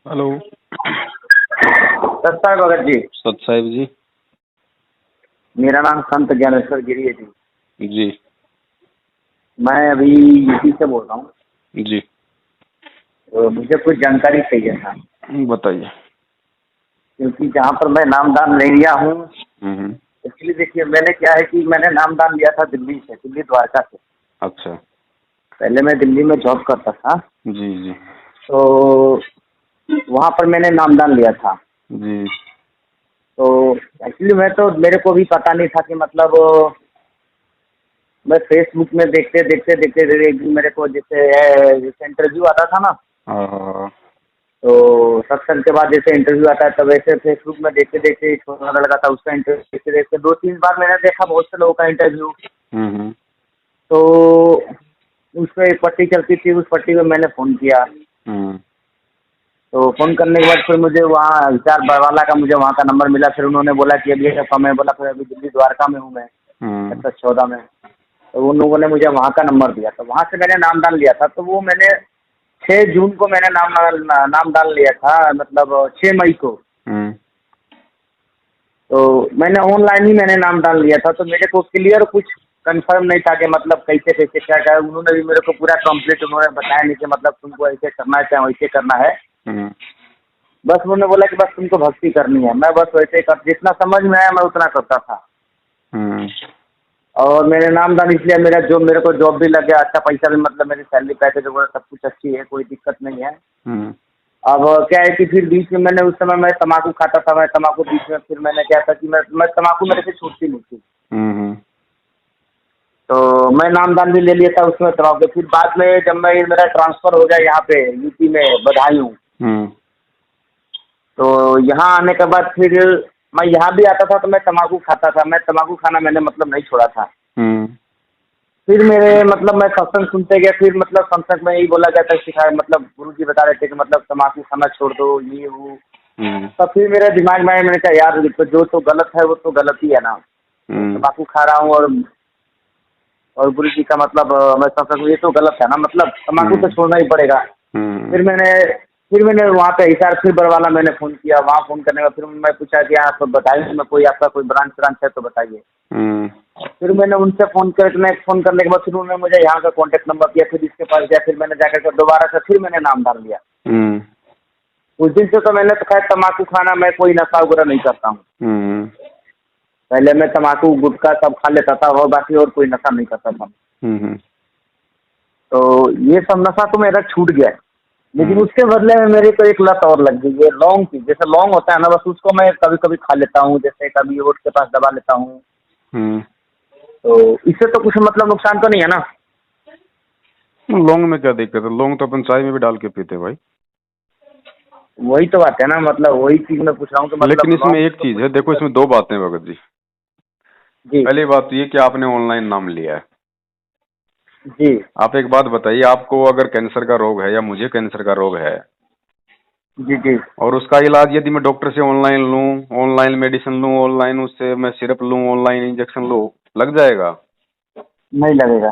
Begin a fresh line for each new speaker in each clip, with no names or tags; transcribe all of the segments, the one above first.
Hello.
सत्ता भगत जी।
सत साहिब जी।
मेरा नाम संत ज्ञानेश्वर गिरी है जी।
जी
मैं अभी यूपी से बोल रहा हूँ।
जी
तो मुझे कुछ जानकारी चाहिए था,
बताइए।
क्योंकि जहाँ पर मैं नामदान ले लिया हूँ,
हम्म।
इसलिए देखिए मैंने क्या है कि मैंने नामदान लिया था दिल्ली से, दिल्ली द्वारका से।
अच्छा।
पहले मैं दिल्ली में जॉब करता था,
जी जी
तो वहाँ पर मैंने नामदान लिया था।
जी
तो एक्चुअली मेरे को भी पता नहीं था कि मतलब मैं फेसबुक में देखते देखते देखते एक दिन मेरे को जैसे इंटरव्यू आता था ना,
हाँ
तो सत्संग के बाद जैसे इंटरव्यू आता है, तब वैसे फेसबुक में देखते देखते एक छोटा लड़का था, उसका इंटरव्यू देखते देखते 2-3 बार मैंने देखा बहुत से लोगों का इंटरव्यू।
हम्म
तो उस पर एक पट्टी चलती थी, उस पट्टी में मैंने फ़ोन किया।
हम्म
तो फ़ोन करने के बाद फिर मुझे वहाँ विचार बरवाला का मुझे वहाँ का नंबर मिला। फिर उन्होंने बोला कि अभी कब, मैं बोला फिर अभी दिल्ली द्वारका में हूँ मैं,
हम्म
14 में। तो उन लोगों ने मुझे वहाँ का नंबर दिया, तो वहाँ से मैंने नामदान लिया था। तो वो मैंने 6 जून को मैंने नामदान लिया था, मतलब 6 मई को।
हम्म
तो मैंने ऑनलाइन ही मैंने नामदान लिया था, तो मेरे को क्लियर कुछ कंफर्म नहीं था कि मतलब कैसे कैसे क्या क्या। उन्होंने भी मेरे को पूरा कंप्लीट उन्होंने बताया नहीं कि मतलब तुमको ऐसे करना है, चाहे वैसे करना है।
हम्म
बस उन्होंने बोला कि बस तुमको भक्ति करनी है। मैं बस वैसे कर, जितना समझ में आया मैं उतना करता था।
हम्म
और मैंने नामदान इसलिए, मेरे को जॉब भी लग गया, अच्छा पैसा भी, मतलब मेरी सैलरी पैकेज वगैरह सब कुछ अच्छी है, कोई दिक्कत नहीं है।
हम्म
अब क्या है कि फिर बीच में मैंने, उस समय मैं तम्बाकू खाता था, मैं तम्बाकू बीच में फिर मैंने क्या था कि मैं तम्बाकू मेरे से छूटती नहीं थी।
हम्म
तो मैं नामदान भी ले लिया था उसमें तम्बाकू। फिर बाद में जब मैं, मेरा ट्रांसफ़र हो गया यहाँ पे यूपी में बदायूं,
हम्म
तो यहाँ आने के बाद फिर मैं यहाँ भी आता था तो मैं तम्बाकू खाता था। मैं तम्बाकू खाना मैंने मतलब नहीं छोड़ा था।
हम्म
फिर मेरे मतलब मैं सत्संग सुनते गया, फिर मतलब सत्संग में यही बोला गया था, सिखाया, मतलब गुरु जी बता रहे थे कि मतलब तम्बाकू खाना छोड़ दो, ये वो।
हम्म
तब फिर मेरे दिमाग में आया, मैंने कहा यार तो जो तो गलत है वो तो गलत ही है ना। मैं
हम्म
तम्बाकू खा रहा हूँ और गुरु जी का मतलब मैं सत्संग, ये तो गलत है ना, मतलब तम्बाकू तो छोड़ना ही पड़ेगा।
हम्म
फिर मैंने वहाँ पे हिसार फिर बरवाला मैंने फ़ोन किया। वहाँ फ़ोन करने का फिर मैं पूछा कि आप बताइए मैं, कोई आपका कोई ब्रांच व्रांच है तो बताइए।
हम्म
फिर मैंने उनसे फ़ोन करने के बाद फिर उन्होंने मुझे यहाँ का कॉन्टैक्ट नंबर दिया। फिर इसके पास गया, फिर मैंने जाकर के दोबारा से फिर मैंने नाम डाल दिया।
हम्म
उस दिन से तो मैंने तो खैर तम्बाकू खाना, मैं कोई नशा वगैरह नहीं करता हूँ।
हम्म
पहले मैं तम्बाकू गुटखा सब खा लेता था और बाकी और कोई नशा नहीं करता था।
हम्म
तो ये सब नशा तो मेरा छूट गया है। लेकिन उसके बदले में मेरे को एक लत और लग गई है, लौंग की। जैसे लौंग होता है ना, बस उसको मैं कभी कभी खा लेता हूँ, जैसे कभी होठ के पास दबा लेता हूँ।
हम्म
तो इससे तो कुछ मतलब नुकसान तो नहीं है ना?
लौंग में क्या दिक्कत है? लौंग तो अपन चाय में भी डाल के पीते हैं भाई।
वही तो बात है ना, मतलब वही चीज मैं पूछ रहा हूँ कि
लेकिन
मतलब
इसमें
लौंग से
एक
तो
चीज
कुछ
है, देखो
दिक्कत।
इसमें दो बातें हैं भगत जी।
जी
पहली बात तो ये कि आपने ऑनलाइन नाम लिया है।
जी
आप एक बात बताइए, आपको अगर कैंसर का रोग है या मुझे कैंसर का रोग है
जी जी।
और उसका इलाज यदि मैं डॉक्टर से ऑनलाइन लूं, ऑनलाइन मेडिसिन लूं, ऑनलाइन उससे मैं सिरप लूं, ऑनलाइन इंजेक्शन लूं, लग जाएगा।
नहीं लगेगा।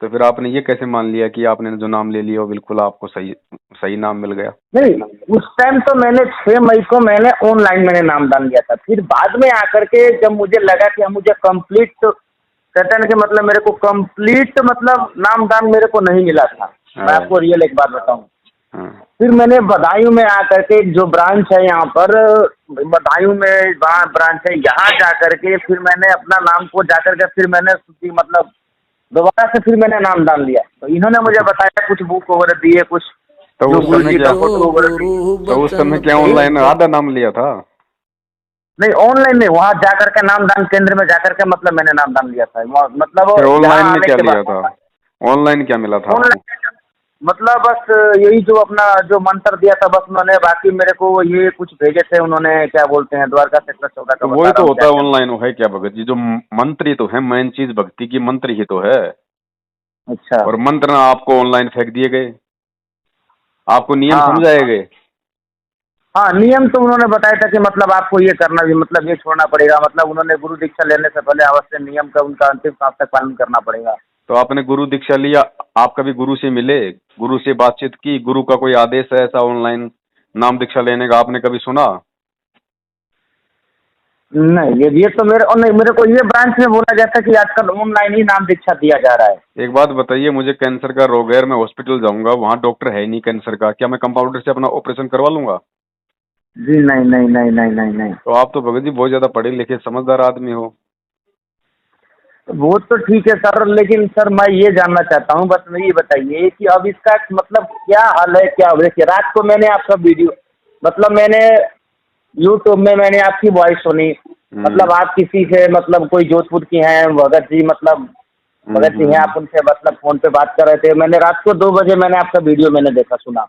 तो फिर आपने ये कैसे मान लिया कि आपने जो नाम ले लिया वो बिल्कुल आपको सही सही नाम मिल गया?
नहीं, उस टाइम तो मैंने 6 मई को मैंने ऑनलाइन मैंने नामदान लिया था। फिर बाद में आकर के जब मुझे लगा कि मुझे कंप्लीट, कहते हैं ना कि मतलब मेरे को कंप्लीट मतलब नामदान मेरे को नहीं मिला था। मैं
हाँ
आपको रियल एक बात बताऊं,
हाँ
फिर मैंने बदायूं में आकर के जो ब्रांच है यहाँ पर, बदायूं में ब्रांच है, यहाँ जाकर के फिर मैंने अपना नाम को जाकर के फिर मैंने मतलब दोबारा से फिर मैंने नामदान लिया। तो इन्होंने मुझे बताया, कुछ बुक वगैरह दिए, कुछ
तो
जो
उस
गुरु
समय
जी
क्या
का फोटो वगैरह दी।
तो उस समय क्या
नहीं
ऑनलाइन आधा नाम लिया था?
नहीं, ऑनलाइन नहीं, वहाँ जाकर के नामदान केंद्र में जाकर के मतलब मैंने नामदान लिया था। मतलब
फिर
यहाँ
ऑनलाइन में
आने
क्या
के
लिया था?
बाद
ऑनलाइन क्या मिला था आपको?
ऑनलाइन मतलब बस यही जो अपना जो मंत्र दिया था बस उन्होंने, बाकी मेरे को ये कुछ भेजे थे उन्होंने, क्या बोलते हैं, द्वारका सेक्टर 14 का
तो
बता
वही
रहा
तो
हूँ
होता
क्या
है
क्या।
ऑनलाइन, वो है क्या भगत जी? जो मंत्र ही तो है, मेन चीज भक्ति की मंत्र ही तो है।
अच्छा।
और मंत्र ना आपको ऑनलाइन फेंक दिए गए, आपको नियम
हाँ
समझाए गए।
हाँ, नियम तो उन्होंने बताया था कि मतलब आपको ये करना भी, मतलब ये छोड़ना पड़ेगा, मतलब उन्होंने गुरु दीक्षा लेने से पहले अवश्य नियम का उनका अंतिम सांस तक पालन करना पड़ेगा।
तो आपने गुरु दीक्षा लिया, आप कभी गुरु से मिले, गुरु से बातचीत की, गुरु का कोई आदेश है ऐसा ऑनलाइन नाम दीक्षा लेने का आपने कभी सुना?
नहीं, ये तो मेरे और नहीं, मेरे को ये ब्रांच में बोला जाता है कि आजकल ऑनलाइन ही नाम दीक्षा दिया जा रहा है।
एक बात बताइए, मुझे कैंसर का रोग है, मैं हॉस्पिटल जाऊंगा, वहाँ डॉक्टर है ही नहीं कैंसर का, क्या मैं कंपाउंडर से अपना ऑपरेशन करवा लूंगा?
जी नहीं नहीं नहीं नहीं नहीं नहीं।
तो आप तो भगत जी बहुत ज्यादा पढ़े लिखे समझदार आदमी हो।
वो तो ठीक है सर, लेकिन सर मैं ये जानना चाहता हूँ, बस मुझे ये बताइए कि अब इसका मतलब क्या हल है, क्या देखिए रात को मैंने आपका वीडियो, मतलब मैंने यूट्यूब में मैंने आपकी वॉइस सुनी, मतलब आप किसी से मतलब कोई जोधपुर की हैं भगत जी, मतलब भगत जी हैं आप, उनसे मतलब फोन पे बात कर रहे थे, मैंने रात को 2 बजे मैंने आपका वीडियो मैंने देखा सुना।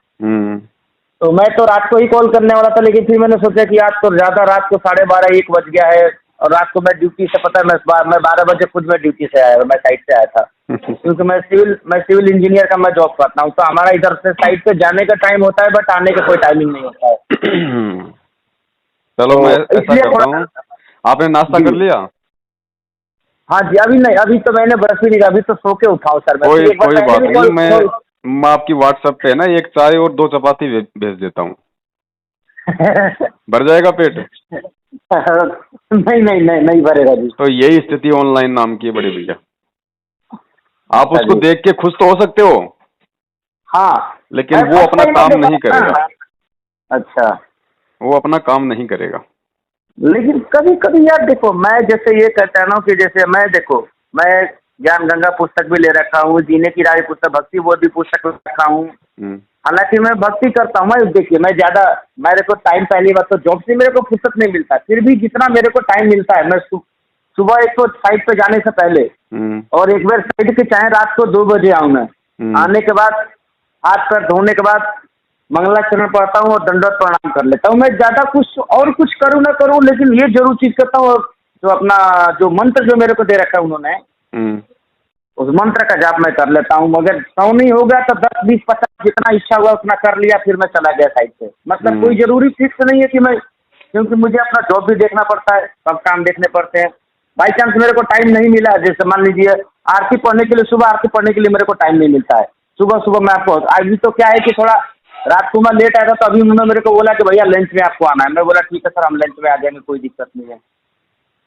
तो मैं तो रात को ही कॉल करने वाला था, लेकिन फिर मैंने सोचा कि आज तो ज़्यादा रात को 12:30-1 बज गया है, और रात को मैं ड्यूटी से, पता है मैं 12 बजे खुद मैं ड्यूटी से आया, मैं साइट से आया था, क्योंकि मैं सिविल इंजीनियर का मैं जॉब करता हूँ, तो हमारा इधर से साइट पे जाने का टाइम होता है, बट आने का कोई टाइमिंग नहीं होता है।
चलो
तो
मैं ऐसा
इसलिए
करता हूँ, आपने नाश्ता कर लिया?
हाँ जी, अभी नहीं, अभी तो मैंने ब्रश भी नहीं किया, अभी तो सो के उठाओ सर मैं,
कोई
एक बार
कोई
पहले
बात
भी
नहीं,
कॉल
मैं आपकी व्हाट्सएप पे ना एक चाय और 2 चपाती भेज देता हूँ, भर जाएगा पेट?
नहीं नहीं नहीं नहीं भरेगा जी।
तो यही स्थिति ऑनलाइन नाम की है बड़े भैया। आप
अच्छा
उसको
जी।
देख के खुश तो हो सकते हो,
हाँ,
लेकिन
मैं
वो
फर्स्ट
अपना
टाइम
काम
देखा
नहीं
था
करेगा।
ना। अच्छा,
वो अपना काम नहीं करेगा।
लेकिन कभी कभी यार देखो, मैं जैसे ये कहता हूँ कि जैसे मैं देखो, मैं ज्ञान गंगा पुस्तक भी ले रखा हूँ, जीने की राह पुस्तक, भक्ति बोध भी पुस्तक रखा हूँ। हालांकि मैं भक्ति करता हूँ, मैं देखिए मैं ज़्यादा, मेरे को टाइम, पहली बात तो जॉब से मेरे को फुर्सत नहीं मिलता, फिर भी जितना मेरे को टाइम मिलता है मैं सुबह एक तो साइट पे जाने से पहले, और एक बार साइट पे चाहे रात को 2 बजे आऊँ मैं, आने के बाद हाथ पैर धोने के बाद मंगलाचरण पढ़ता हूँ और दंडवत प्रणाम कर लेता हूँ। मैं ज़्यादा कुछ और कुछ करूँ ना करूँ, लेकिन ये जरूर चीज़ करता हूँ, जो अपना जो मंत्र जो मेरे को दे रखा है उन्होंने, उस मंत्र का जाप मैं कर लेता हूँ। मगर 100 नहीं होगा तो 10, 20, 50 जितना इच्छा हुआ उतना कर लिया, फिर मैं चला गया साइड से। मतलब कोई जरूरी फिक्स नहीं है कि मैं, क्योंकि मुझे अपना जॉब भी देखना पड़ता है, सब काम देखने पड़ते हैं। बाई चांस मेरे को टाइम नहीं मिला, जैसे मान लीजिए आरती पढ़ने के लिए, सुबह आरती पढ़ने के लिए मेरे को टाइम नहीं मिलता है, सुबह सुबह मैं आपको, अभी तो क्या है कि थोड़ा रात को मैं लेट आया था, तो अभी उन्होंने मेरे को बोला कि भैया लंच में आपको आना है, मैं बोला ठीक है सर, हम लंच में आ जाएंगे, कोई दिक्कत नहीं है।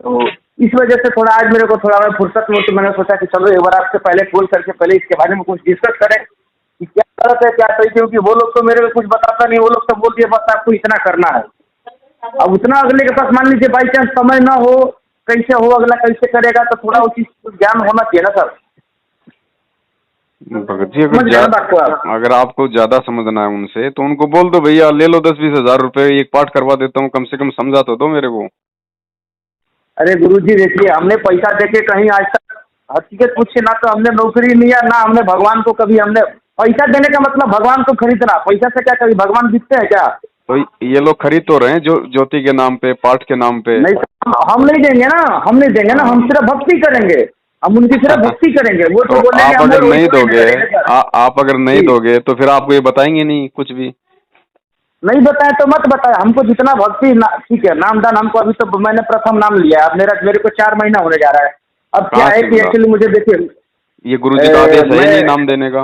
तो इस वजह से थोड़ा आज मेरे को थोड़ा मैं फुर्सत में, तो मैंने सोचा कि चलो एक बार आपसे पहले कॉल करके पहले इसके बारे में कुछ डिस्कस करें कि क्या गलत है क्या सही, क्योंकि वो लोग तो मेरे को कुछ बताता नहीं, वो लोग तो बोल दिए बस आपको इतना करना है। अब उतना अगले के पास मान लीजिए बाई चांस समय ना हो, कैसे हो, अगला कैसे करेगा, तो थोड़ा उस चीज ज्ञान होना चाहिए ना सर।
भगत जी, अगर आपको ज्यादा समझना है उनसे तो उनको बोल दो भैया ले लो 10-20 हजार रुपए, एक पाठ करवा देता हूँ, कम से कम समझा तो दो मेरे को।
अरे गुरुजी देखिए, हमने पैसा देके कहीं आज तक हकीकत पूछे ना, तो हमने नौकरी लिया ना, हमने भगवान को कभी, हमने पैसा देने का मतलब भगवान को खरीदना, पैसा से क्या कभी भगवान बिकते हैं क्या?
तो ये लोग खरीद तो रहे हैं जो ज्योति के नाम पे, पाठ के नाम पे।
नहीं, हम नहीं देंगे ना, हम नहीं देंगे ना, हम सिर्फ भक्ति करेंगे, हम उनकी सिर्फ भक्ति करेंगे। वो तो बोलेंगे
आप अगर नहीं दोगे, आप अगर नहीं
जी।
दोगे तो फिर आपको ये बताएंगे नहीं कुछ भी।
नहीं बताए तो मत बताए, हमको जितना भक्ति ठीक है, नामदान हमको, अभी तो मैंने प्रथम नाम लिया, अब मेरे को 4 महीना होने जा रहा है। अब क्या है कि एक्चुअली मुझे देखिए,
ये गुरुजी का आदेश है नहीं नाम देने का?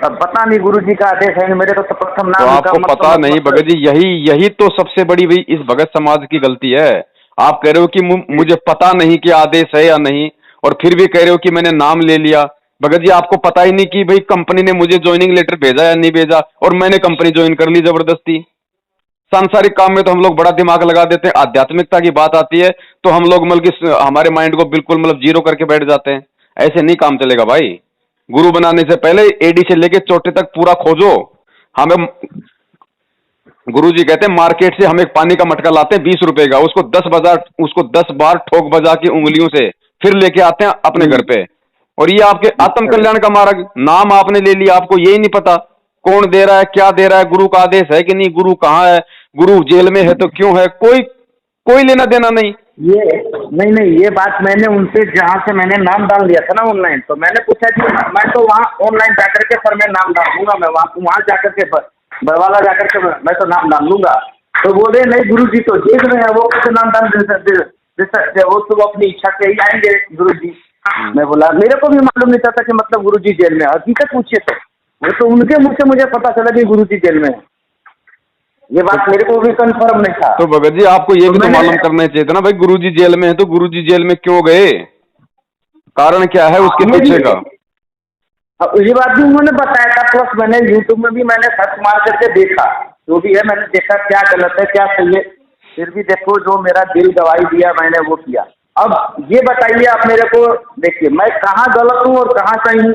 अब पता नहीं गुरुजी का आदेश है, मेरे को तो प्रथम नाम
तो आपको पता नहीं भगत जी, यही तो सबसे बड़ी भाई इस भगत समाज की गलती है। आप कह रहे हो कि मुझे पता नहीं कि आदेश है या नहीं, और फिर भी कह रहे हो कि मैंने नाम ले लिया। भगत जी आपको पता ही नहीं कि भाई कंपनी ने मुझे ज्वाइनिंग लेटर भेजा या नहीं भेजा, और मैंने कंपनी ज्वाइन कर ली जबरदस्ती। सांसारिक काम में तो हम लोग बड़ा दिमाग लगा देते हैं, आध्यात्मिकता की बात आती है तो हम लोग मतलब हमारे माइंड को बिल्कुल मतलब जीरो करके बैठ जाते हैं। ऐसे नहीं काम चलेगा भाई। गुरु बनाने से पहले एडी से लेके चोटी तक पूरा खोजो। हमें गुरु जी कहते हैं मार्केट से हम एक पानी का मटका लाते हैं 20 रुपए का, उसको 10 बार ठोक बजा के उंगलियों से फिर लेके आते हैं अपने घर पे। और ये आपके आत्म कल्याण का मार्ग, नाम आपने ले लिया, आपको यही नहीं पता कौन दे रहा है, क्या दे रहा है, गुरु का आदेश है कि नहीं, गुरु कहाँ है, गुरु जेल में है तो क्यों है, कोई लेना देना नहीं।
ये नहीं, ये बात मैंने उनसे, जहाँ से मैंने नाम डाल दिया था ना ऑनलाइन, तो मैंने पूछा कि मैं तो वहाँ ऑनलाइन जाकर के सर मैं नाम डाल दूंगा, मैं वहाँ जाकर के बरवाला जाकर के मैं तो नाम डाल लूंगा। तो बोले नहीं गुरु जी तो जेल में है, वो कैसे नाम डाल दे सकते, वो तो अपनी इच्छा से ही आएंगे गुरु जी। मैं बोला मेरे को भी मालूम नहीं था कि मतलब गुरु जी जेल में, हकीकत पूछिए तो वो तो उनके मुँह से मुझे पता चला कि गुरु जी जेल में है। ये बात मेरे को भी कंफर्म नहीं था।
तो भगत जी आपको ये
तो
भी तो
मैंने
मालूम करना चाहिए था ना भाई, गुरुजी जेल में है तो गुरुजी जेल में क्यों गए, कारण क्या है उसके
ये
पीछे
भी,
का।
अब ये बात भी उन्होंने बताया था, प्लस मैंने यूट्यूब में भी मैंने सर्च मार करके देखा, जो भी है मैंने देखा क्या गलत है क्या सही है। फिर भी देखो जो मेरा दिल गवाही दिया मैंने वो किया। अब ये बताइए आप मेरे को, देखिए मैं कहाँ गलत हूँ और कहाँ सही हूँ।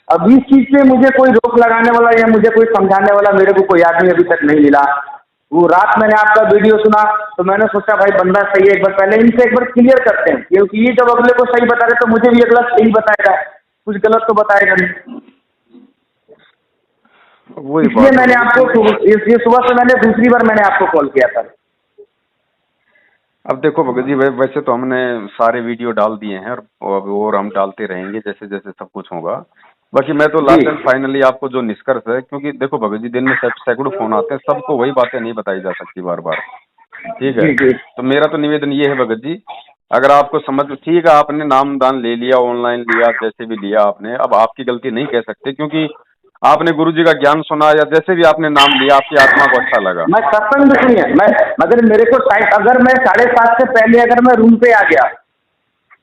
अब इस चीज पे मुझे कोई रोक लगाने वाला या मुझे कोई समझाने वाला मेरे को कोई आदमी अभी तक नहीं मिला। वो रात मैंने आपका वीडियो सुना तो मैंने सोचा भाई बंदा सही है, एक बार पहले इनसे एक बार क्लियर करते हैं, क्योंकि ये जब अगले को सही बता रहे तो मुझे भी अगला सही बताएगा, कुछ गलत तो बताएगा नहीं।
वही
इसलिए
बात है
मैंने
भगत
आपको
जी।
ये सुबह से मैंने दूसरी बार मैंने आपको कॉल किया था।
अब देखो भगत जी, वैसे तो हमने सारे वीडियो डाल दिए हैं और हम डालते रहेंगे जैसे जैसे सब कुछ होगा। बाकी मैं तो
जी
लास्ट एंड फाइनली आपको जो निष्कर्ष है, क्योंकि देखो भगत जी दिन में सैकड़ों फोन आते हैं, सबको वही बातें नहीं बताई जा सकती बार बार। ठीक है,
जी जी
तो मेरा तो निवेदन ये है भगत जी, अगर आपको समझ, ठीक है आपने नाम दान ले लिया, ऑनलाइन लिया, जैसे भी लिया आपने, अब आपकी गलती नहीं कह सकते, क्योंकि आपने गुरुजी का ज्ञान सुना या जैसे भी आपने नाम लिया, आपकी आत्मा को अच्छा लगा।
मैं सत्संग भी सुनिए, मैं अगर मेरे को टाइम, अगर मैं 7:30 से पहले अगर मैं रूम पे आ गया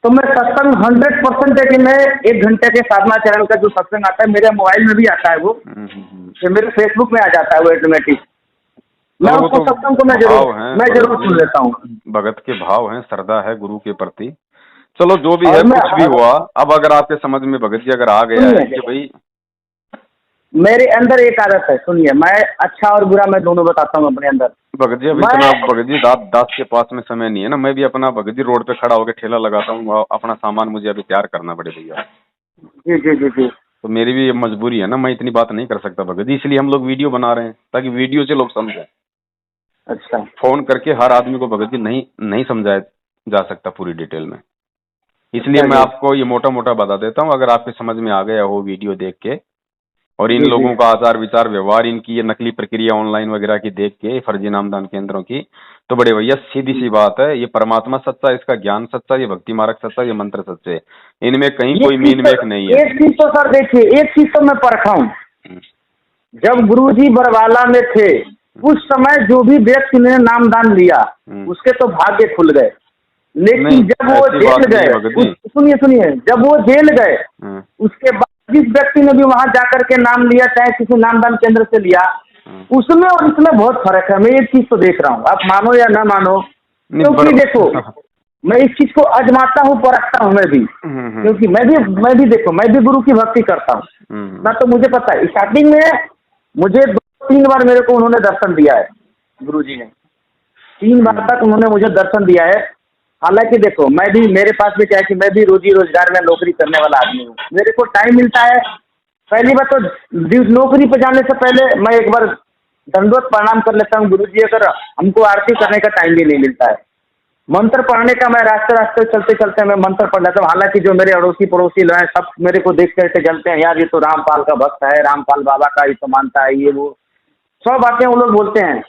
तो मैं सत्संग 100% है कि मैं 1 घंटे के साधना चरण का जो सत्संग आता है मेरे मोबाइल में भी आता है वो,
हम्म।
फिर मेरे फेसबुक में आ जाता है वो ऑटोमेटिक। मैं
चलो वो
उसको
तो
सत्संग को
भाव हैं
मैं
भगत
जरूर
जी,
सुन लेता हूँ।
भगत के भाव हैं, श्रद्धा है गुरु के प्रति। चलो जो भी है,
और मैं
कुछ भी हुआ, अब अगर आपके समझ में भगत जी अगर आ गया है
सुनिए,
कि भाई।
मेरे अंदर एक आदत है, सुनिए, मैं अच्छा और बुरा मैं दोनों बताता हूँ अपने अंदर।
भगत जी अब
मैं
इतना भगत जी दास के पास में समय नहीं है ना, मैं भी अपना भगत जी रोड पे खड़ा होकर ठेला लगाता हूँ, अपना सामान मुझे अभी तैयार करना पड़े भैया।
जी जी जी जी।
तो मेरी भी ये मजबूरी है ना, मैं इतनी बात नहीं कर सकता भगत जी, इसलिए हम लोग वीडियो बना रहे हैं ताकि वीडियो से लोग समझें।
अच्छा
फोन करके हर आदमी को भगत जी नहीं नहीं समझाया जा सकता पूरी डिटेल में, इसलिए
अच्छा
मैं
जी
आपको ये मोटा मोटा बता देता हूँ, अगर आपके समझ में आ गया हो वीडियो देख के, और इन
जी जी
लोगों का आचार विचार व्यवहार, इनकी ये नकली प्रक्रिया ऑनलाइन वगैरह की देख के, फर्जी नामदान केंद्रों की, तो बड़े भैया सीधी सी बात है, ये परमात्मा सच्चा, इसका ज्ञान सच्चा, ये भक्ति मार्ग सच्चा, ये मंत्र सच्चे, इनमें कहीं कोई मीन मेख नहीं है।
एक चीज तो सर देखिए, एक चीज तो मैं परखा हूँ,
हम्म,
जब गुरुजी बरवाला में थे
हम्म,
उस समय जो भी व्यक्ति ने नाम दान लिया
हम्म।
उसके तो भाग्य खुल गए।
नहीं
लेकिन जब वो
ऐसी
जेल
बात नहीं है
गए,
भगत
उस
जी।
सुनिए सुनिए, जब वो जेल गए
हम्म,
उसके बाद जिस व्यक्ति ने भी वहां जाकर के नाम लिया, चाहे किसी नामदान केंद्र से लिया,
हम्म।
उसमें और इसमें बहुत फर्क है। मैं एक चीज तो देख रहा हूँ, आप मानो या ना मानो,
नहीं
क्योंकि देखो मैं इस चीज को आजमाता हूँ, परखता हूँ मैं भी, क्योंकि मैं भी देखो, मैं भी गुरु की भक्ति करता हूँ ना, तो मुझे पता है। स्टार्टिंग में मुझे 2-3 बार मेरे को उन्होंने दर्शन दिया है, गुरुजी ने 3 बार तक उन्होंने मुझे दर्शन दिया है। हालांकि देखो मैं भी, मेरे पास भी क्या है कि मैं भी रोजी रोजगार में नौकरी करने वाला आदमी हूँ, मेरे को टाइम मिलता है। पहली बात तो नौकरी पे जाने से पहले मैं एक बार दंडवत प्रणाम कर लेता हूँ गुरुजी, अगर हमको आरती करने का टाइम भी नहीं मिलता है। मंत्र पढ़ने का मैं रास्ते रास्ते चलते चलते मैं मंत्र पढ़ लेता हूँ। हालांकि जो मेरे अड़ोसी पड़ोसी लोग हैं सब मेरे को देख करके जलते हैं, यार ये तो रामपाल का भक्त है, रामपाल बाबा का ये तो मानता है, ये वो 100 बातें वो लोग बोलते हैं।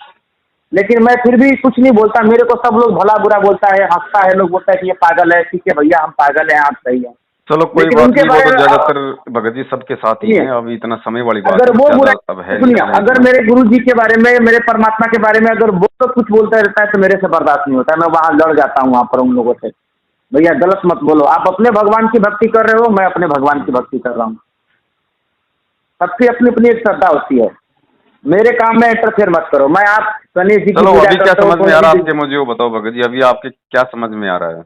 लेकिन मैं फिर भी कुछ नहीं बोलता, मेरे को सब लोग भला बुरा बोलता है, हंसता है, लोग बोलता है कि ये पागल है। ठीक है भैया, हम पागल हैं, आप सही हैं,
चलो कोई
लेकिन
बात
उनके
नहीं, वो
बारे
तो
में
ज्यादातर भगत जी सबके साथ ही
सुनिए,
हैं, अब इतना समय वाली बात
अगर
है,
वो बुरा,
ज्यादा अब है नहीं
सुनिए,
समय
अगर
इतना।
मेरे गुरु जी के बारे में, मेरे परमात्मा के बारे में अगर वो तो कुछ बोलता रहता है तो मेरे से बर्दाश्त नहीं होता है, मैं वहां लड़ जाता हूँ वहां पर उन लोगों से। भैया गलत मत बोलो, आप अपने भगवान की भक्ति कर रहे हो, मैं अपने भगवान की भक्ति कर रहा हूँ, सबकी अपनी अपनी एक श्रद्धा होती है। मेरे काम में इंटरफेयर मत करो। मैं आप गणेश जी की
चलो
पूजा
अभी क्या
करता हूँ,
समझ में
कोई
आ रहा है
भी,
आपके, मुझे वो बताओ भगत जी, अभी आपके क्या समझ में आ रहा है।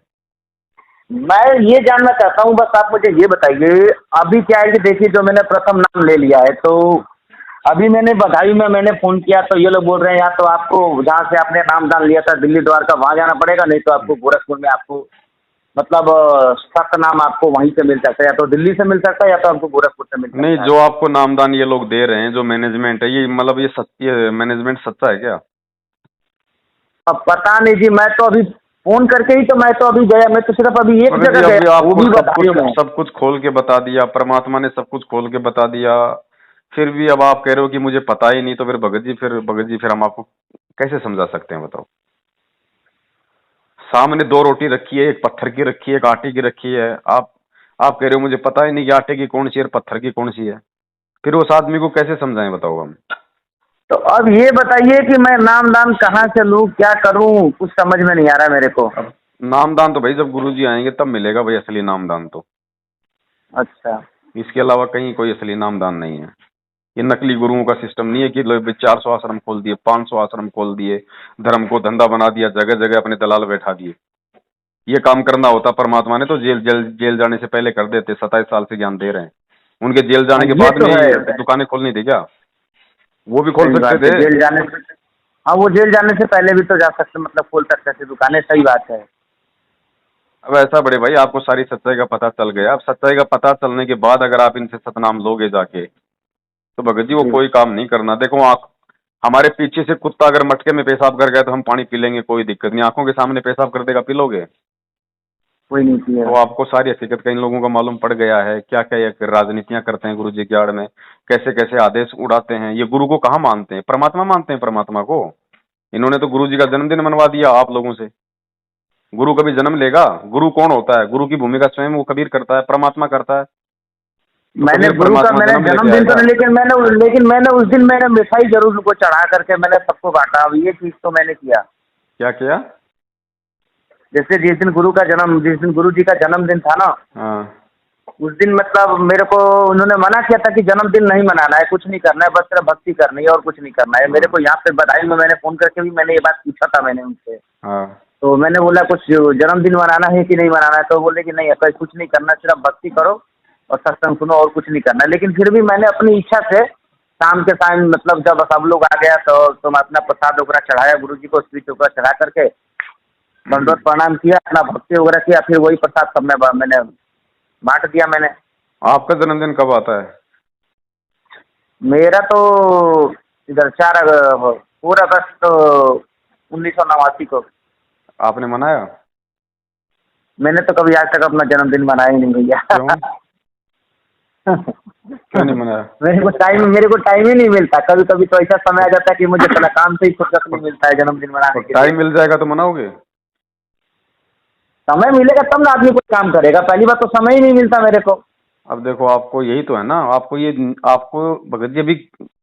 मैं ये जानना चाहता हूँ, बस आप मुझे ये बताइए। अभी क्या है कि देखिए, जो मैंने प्रथम नाम ले लिया है, तो अभी मैंने बधाई में मैंने फोन किया तो ये लोग बोल रहे हैं या तो आपको जहाँ से आपने नाम दान लिया था दिल्ली द्वारका वहाँ जाना पड़ेगा, नहीं तो आपको गोरखपुर में आपको मतलब सख्त नाम आपको वहीं से मिल सकता है, या तो दिल्ली से मिल सकता है या तो आपको गोरखपुर से मिल
नहीं,
सकता है।
जो आपको नामदान ये लोग दे रहे हैं, जो मैनेजमेंट है, ये मतलब ये सत्य मैनेजमेंट सच्चा है क्या।
अब पता नहीं जी, मैं तो अभी फोन करके ही तो मैं तो अभी गया, मैं तो सिर्फ अभी एक
भगत जी
जगह
अभी
गया, वो
आपको
भी बधाई में।
सब कुछ खोल के बता दिया, परमात्मा ने सब कुछ खोल के बता दिया, फिर भी अब आप कह रहे हो कि मुझे पता ही नहीं, तो फिर भगत जी फिर हम आपको कैसे समझा सकते हैं बताओ। सामने 2 रोटी रखी है, एक पत्थर की रखी है, एक आटे की रखी है, आप कह रहे हो मुझे पता ही नहीं कि आटे की कौन सी है और पत्थर की कौन सी है, फिर उस आदमी को कैसे समझाएं बताओ हम।
तो अब ये बताइए कि मैं नाम दान कहाँ से लूँ, क्या करूँ, कुछ समझ में नहीं आ रहा मेरे को।
अब नामदान तो भाई जब गुरुजी आएंगे तब मिलेगा भाई असली नामदान तो।
अच्छा।
इसके अलावा कहीं कोई असली नामदान नहीं है। ये नकली गुरुओं का सिस्टम नहीं है कि लोग 400 आश्रम खोल दिए, 500 आश्रम खोल दिए, धर्म को धंधा बना दिया, जगह जगह अपने दलाल बैठा दिए। ये काम करना होता परमात्मा ने तो जेल जेल जेल जाने से पहले कर देते। 27 साल से ज्ञान दे रहे हैं, उनके जेल
हाँ,
जाने के
ये
बाद
तो
में
है।
ही दुकानें खोलनी थी क्या? वो भी खोल
सही
सकते
बात है,
थे।
जेल जाने से। हाँ, वो जेल जाने से पहले भी तो जा सकते, मतलब खोल सकते थे दुकानें, सही बात है।
अब ऐसा बड़े भाई आपको सारी सच्चाई का पता चल गया। अब सच्चाई का पता चलने के बाद अगर आप इनसे सतनाम लोगे जाके, तो भगत जी वो
जी।
कोई काम नहीं करना। देखो आँख, हमारे पीछे से कुत्ता अगर मटके में पेशाब कर गया तो हम पानी पी लेंगे, कोई दिक्कत नहीं। आंखों के सामने पेशाब कर देगा, पी लोगे?
कोई नहीं किया।
तो आपको सारी हकीकत का इन लोगों को मालूम पड़ गया है। क्या क्या ये राजनीतियां करते हैं गुरु जी की आड़ में, कैसे कैसे आदेश उड़ाते हैं। ये गुरु को कहाँ मानते हैं? परमात्मा मानते हैं परमात्मा को। इन्होंने तो गुरु जी का जन्मदिन मनवा दिया आप लोगों से। गुरु कभी जन्म लेगा? गुरु कौन होता है? गुरु की भूमिका स्वयं वो कबीर करता है, परमात्मा करता है। तो
मैंने
कबीर
गुरु का
परमात्मा
मैंने
जन्म लेके
जन्मदिन तो
आएगा?
नहीं, लेकिन मैंने उस दिन मैंने मिठाई जरूर उनको चढ़ा करके मैंने सबको बांटा। अब ये चीज तो मैंने किया।
क्या किया?
जैसे जिस दिन गुरु जी का जन्मदिन था ना,
हाँ।
उस दिन मतलब मेरे को उन्होंने मना किया था कि जन्मदिन नहीं मनाना है, कुछ नहीं करना है, बस सिर्फ भक्ति करनी है और कुछ नहीं करना है। मेरे
हाँ।
को यहाँ पे बदायूं में मैंने फोन करके भी मैंने ये बात पूछा था मैंने उनसे।
हाँ।
तो मैंने बोला कुछ जन्मदिन मनाना है कि नहीं मनाना है, तो बोले कि नहीं ऐसा कुछ नहीं करना, सिर्फ भक्ति करो और सत्संग सुनो और कुछ नहीं करना है। लेकिन फिर भी मैंने अपनी इच्छा से शाम के टाइम मतलब जब सब लोग आ गया तो मैं अपना प्रसाद वगैरह चढ़ाया गुरु जी को, स्वीट वगैरह चढ़ा करके दंडवत प्रणाम किया, अपना भक्ति वगैरह किया, फिर वही प्रसाद सब में मैंने बांट दिया मैंने।
आपका जन्मदिन कब आता है?
मेरा तो इधर 4 अगस्त 1989 को।
आपने मनाया?
मैंने तो कभी आज तक अपना जन्मदिन मनाया ही नहीं भैया।
क्यों? क्यों नहीं मनाया?
मेरे को टाइम ही नहीं मिलता। कभी कभी तो ऐसा समय आ जाता है कि मुझे साला काम से ही फुर्सत नहीं मिलता है जन्मदिन मनाने के लिए।
टाइम मिल जाएगा तो मनाओगे?
समय मिलेगा तब ना आदमी कोई काम करेगा, पहली बात तो समय ही नहीं मिलता मेरे को।
अब देखो आपको यही तो है ना, आपको ये, आपको भगत जी अभी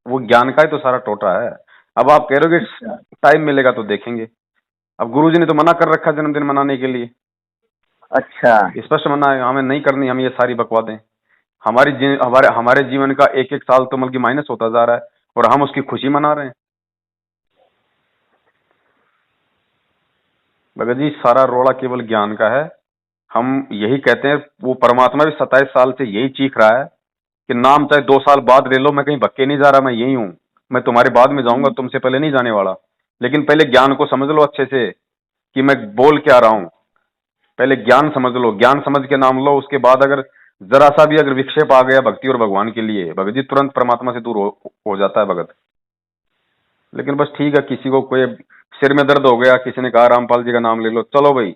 वो ज्ञान का ही तो सारा टोटा है। अब आप कह रहे हो कि टाइम मिलेगा तो देखेंगे। अब गुरुजी ने तो मना कर रखा जन्मदिन मनाने के लिए,
अच्छा।
स्पष्ट मना है, हमें नहीं करनी हम ये सारी बकवादें। हमारे हमारे जीवन का एक एक साल तो बल्कि माइनस होता जा रहा है और हम उसकी खुशी मना रहे हैं। भगत जी सारा रोड़ा केवल ज्ञान का है। हम यही कहते हैं, वो परमात्मा भी 27 साल से यही चीख रहा है कि नाम चाहे 2 साल बाद ले लो, मैं कहीं भक्के नहीं जा रहा, मैं यही हूं। मैं तुम्हारे बाद में जाऊंगा, तुमसे पहले नहीं जाने वाला। लेकिन पहले ज्ञान को समझ लो अच्छे से कि मैं बोल क्या रहा हूं। पहले ज्ञान समझ लो, ज्ञान समझ के नाम लो। उसके बाद अगर जरा सा भी अगर विक्षेप आ गया भक्ति और भगवान के लिए, भगत जी तुरंत परमात्मा से दूर हो जाता है भगत। लेकिन बस ठीक है, किसी को कोई सिर में दर्द हो गया, किसी ने कहा रामपाल जी का नाम ले लो, चलो भाई।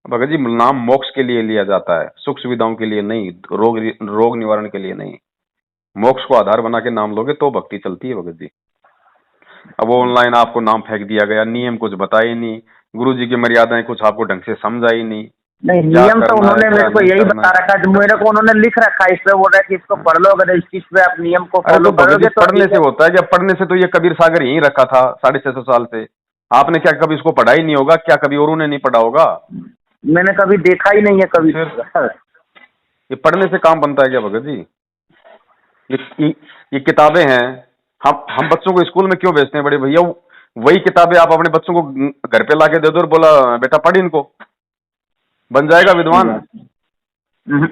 भगत जी नाम मोक्ष के लिए लिया जाता है, सुख सुविधाओं के लिए नहीं, रोग निवारण के लिए नहीं। मोक्ष को आधार बना के नाम लोगे तो भक्ति चलती है भगत जी। अब वो ऑनलाइन आपको नाम फेंक दिया गया, नियम कुछ बताए ही नहीं, गुरु जी की मर्यादाएं कुछ आपको ढंग से समझा ही नहीं।
नहीं,
क्या
नियम तो
करना है
उन्होंने
क्या
मेरे को
नहीं
यही
करना
बता
है।
रखा है, जो मेरे को उन्होंने लिख रखा है, इस पे बोल रहा है कि इसको पढ़ लो, अगर इस चीज पे आप नियम को
अरे
फॉलो
तो भगत जी
करोगे तो
पढ़ने
ठीक
से
है।
होता है क्या? पढ़ने से तो ये कबीर सागर यहीं रखा था 650 साल से। आपने क्या कभी इसको पढ़ा ही नहीं होगा? क्या कभी औरों ने नहीं पढ़ा होगा?
मैंने कभी देखा ही नहीं है कभी।
फिर ये पढ़ने से काम बनता है क्या भगत जी? ये किताबें हैं, हम बच्चों को स्कूल में क्यों भेजते हैं बड़े भैया? वही किताबें आप अपने बच्चों को घर पे लाके दे दो और बोला बेटा पढ़ इनको, बन जाएगा
सही
विद्वान।
बात है।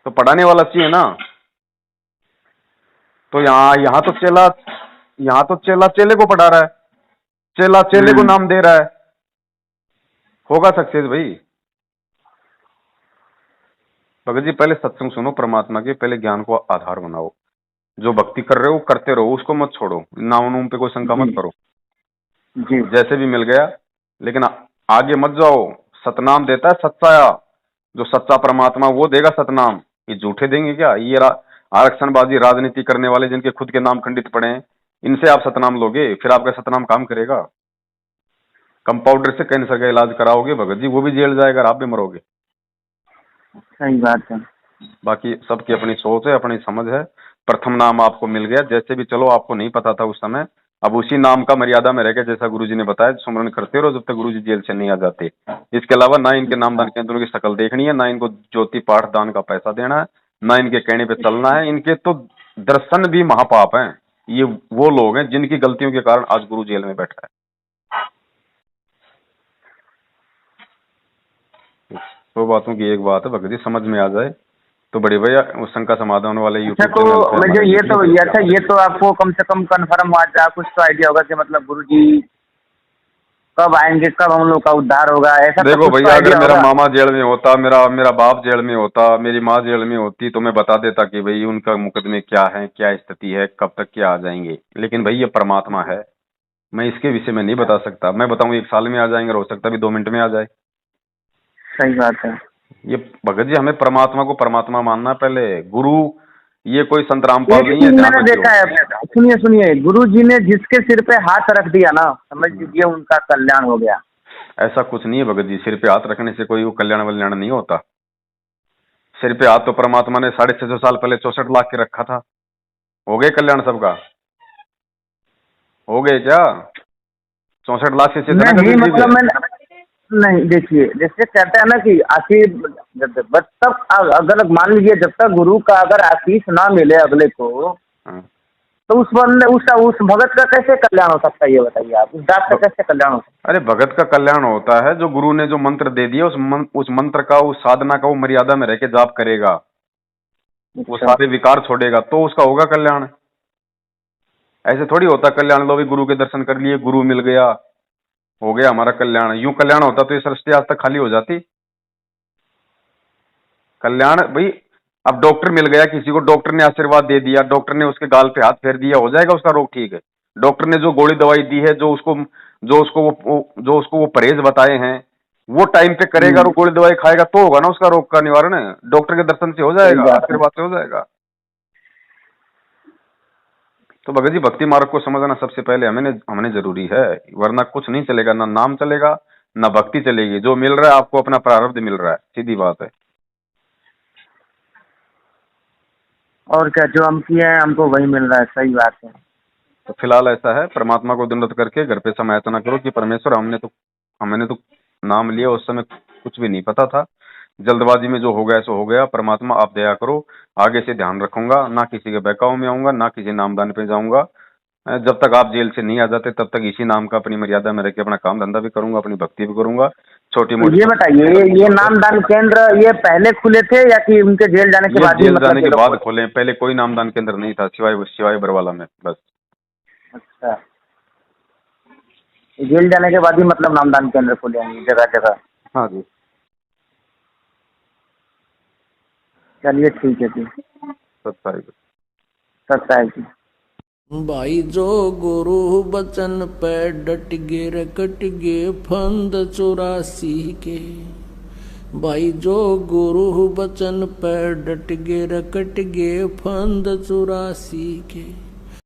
तो पढ़ाने वाला चाहिए ना। तो यहाँ तो चेला चेले को पढ़ा रहा है, चेला चेले को नाम दे रहा है, होगा सक्सेस भाई? भगत जी पहले सत्संग सुनो परमात्मा के, पहले ज्ञान को आधार बनाओ। जो भक्ति कर रहे हो करते रहो, उसको मत छोड़ो, नाम नूम पे कोई शंका मत
जी
करो।
जी।
जैसे भी मिल गया, लेकिन आगे मत जाओ। सतनाम देता है सच्चाया, जो सच्चा परमात्मा वो देगा सतनाम। ये झूठे देंगे क्या? ये आरक्षणबाजी राजनीति करने वाले जिनके खुद के नाम खंडित पड़े हैं, इनसे आप सतनाम लोगे? फिर आपका सतनाम काम करेगा? कंपाउंडर से कैंसर का इलाज कराओगे भगत जी, वो भी जेल जाएगा और आप भी मरोगे।
सही बात है।
बाकी सबकी अपनी सोच है, अपनी समझ है। प्रथम नाम आपको मिल गया, जैसे भी चलो, आपको नहीं पता था उस समय, अब उसी नाम का मर्यादा में रह के, जैसा गुरुजी ने बताया, सुमरन करते रहो जब तक गुरुजी जेल से नहीं आ जाते। इसके अलावा ना इनके नामदान केंद्रों की शक्ल देखनी है, ना इनको ज्योति पाठ दान का पैसा देना है, ना इनके कहने पे चलना है। इनके तो दर्शन भी महापाप हैं। ये वो लोग हैं जिनकी गलतियों के कारण आज गुरु जेल में बैठा है। तो बातों की एक बात है, भगत जी समझ में आ जाए तो बड़े भैया उस शंका समाधान वाले
अच्छा,
यूट्यूब
तो
चैनल पे
मुझे
हमारे
ये तो
वीडियो
अच्छा, ये तो आपको कम से कम कंफर्म हुआ था, कुछ तो आइडिया होगा कि मतलब गुरुजी कब आएंगे, कब हम लोग का उद्धार होगा, ऐसा तो
देखो
कुछ तो
भैया, अगर
आइडिया
मेरा
होगा।
मामा जेल में होता, मेरा मेरा बाप जेल में होता, मेरी माँ जेल में होती, तो मैं बता देता कि भाई उनका मुकदमे क्या है, क्या स्थिति है, कब तक क्या आ जाएंगे। लेकिन भाई ये परमात्मा है, मैं इसके विषय में नहीं बता सकता। मैं बताऊं 1 साल में आ जाएंगे, और हो सकता है 2 मिनट में आ जाए।
सही बात है।
ये भगत जी, हमें परमात्मा को परमात्मा मानना है पहले। गुरु ये कोई संत रामपाल
एक
नहीं
चीज
है, ध्यान
मैंने
रखियो।
देखा है, सुनिए सुनिए, गुरु जी ने जिसके सिर पे हाथ रख दिया ना, समझ लीजिए उनका कल्याण हो गया।
ऐसा कुछ नहीं है भगत जी, सिर पे हाथ रखने से कोई वो कल्याण वल्याण नहीं होता। सिर पे हाथ तो परमात्मा ने 650 साल पहले 64 लाख के रखा था। हो गए कल्याण सबका? हो गए क्या? 64 लाख से चेतना
नहीं
कबीर जी के।
मतलब मैंने, नहीं देखिए, जैसे कहते हैं ना कि आशीष, जब तक अगर मान लीजिए जब तक गुरु का अगर आशीष ना मिले अगले को,
हाँ।
तो उस बंदे उस भगत का कैसे कल्याण हो सकता है, ये बताइए आप, उस दास का कैसे कल्याण हो सकता
अरे भगत का कल्याण होता है जो गुरु ने जो मंत्र दे दिया, उस मंत्र का, उस साधना का वो मर्यादा में रह के जाप करेगा,
है?
वो
अच्छा।
सारे विकार छोड़ेगा, तो उसका होगा कल्याण। ऐसे थोड़ी होता कल्याण, लो भी गुरु के दर्शन कर लिए, गुरु मिल गया, हो गया हमारा कल्याण। यूं कल्याण होता तो ये सृष्टि आज तक खाली हो जाती। कल्याण भाई, अब डॉक्टर मिल गया किसी को, डॉक्टर ने आशीर्वाद दे दिया, डॉक्टर ने उसके गाल पे हाथ फेर दिया, हो जाएगा उसका रोग ठीक है? डॉक्टर ने जो गोली दवाई दी है, जो उसको वो परहेज बताए हैं, वो टाइम पे करेगा और वो गोली दवाई खाएगा, तो होगा ना उसका रोग का निवारण। डॉक्टर के दर्शन से हो
सही
जाएगा,
बात है।
आशीर्वाद से हो जाएगा। तो भगत जी, भक्ति मार्ग को समझना सबसे पहले हमने जरूरी है, वरना कुछ नहीं चलेगा, ना नाम चलेगा, ना भक्ति चलेगी। जो मिल रहा है आपको अपना प्रारब्ध मिल रहा है, सीधी बात है।
और क्या, जो हम किए हैं हमको वही मिल रहा है, सही बात है।
तो फिलहाल ऐसा है, परमात्मा को दंडवत करके घर पे समायाचना करो कि परमेश्वर, हमने तो नाम लिया, उस समय कुछ भी नहीं पता था, जल्दबाजी में जो हो गया सो हो गया। परमात्मा आप दया करो, आगे से ध्यान रखूंगा, ना किसी के बहकावे में आऊंगा, ना किसी नामदान पे जाऊंगा। जब तक आप जेल से नहीं आ जाते तब तक इसी नाम का अपनी मर्यादा में रह के अपना काम धंधा भी करूंगा, अपनी भक्ति भी करूंगा, छोटी
तो
मोटी।
ये बताइए, ये नामदान केंद्र ये पहले खुले थे या कि उनके जेल जाने के
ये
बाद ही
जेल
मतलब
जाने
ये
के
लोग
बाद
खोले?
खोले, पहले कोई नामदान केंद्र नहीं था, सिवाय सिवाय बरवाला में बस।
अच्छा, जेल जाने के बाद ही मतलब नामदान केंद्र खोले हैं जगह जगह?
हाँ जी।
चलिए ठीक है जी।
27।
सत्ता है जी।
भाई जो गुरु बचन पे डट गे रकट गे फंद 84 के। भाई जो गुरु बचन पे डट गे रकट गे फंद 84 के।